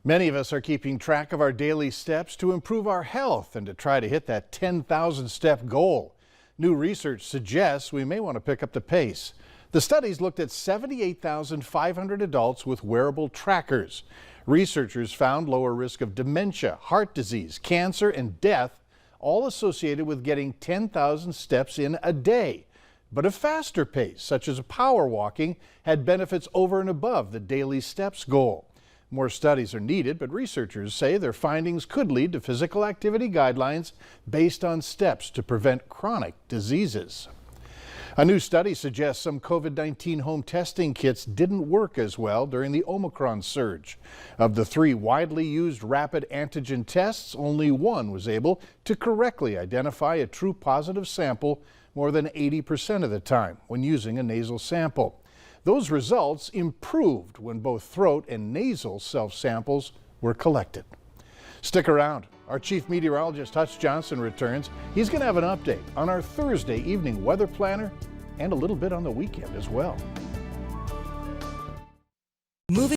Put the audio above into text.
Many of us are keeping track of our daily steps to improve our health and to try to hit that 10,000 step goal. New research suggests we may want to pick up the pace. The studies looked at 78,500 adults with wearable trackers. Researchers found lower risk of dementia, heart disease, cancer, and death, all associated with getting 10,000 steps in a day. But a faster pace, such as power walking, had benefits over and above the daily steps goal. More studies are needed, but researchers say their findings could lead to physical activity guidelines based on steps to prevent chronic diseases. A new study suggests some COVID-19 home testing kits didn't work as well during the Omicron surge. Of the 3 widely used rapid antigen tests, only one was able to correctly identify a true positive sample more than 80% of the time when using a nasal sample. Those results improved when both throat and nasal self-samples were collected. Stick around. Our chief meteorologist, Hutch Johnson, returns. He's going to have an update on our Thursday evening weather planner and a little bit on the weekend as well.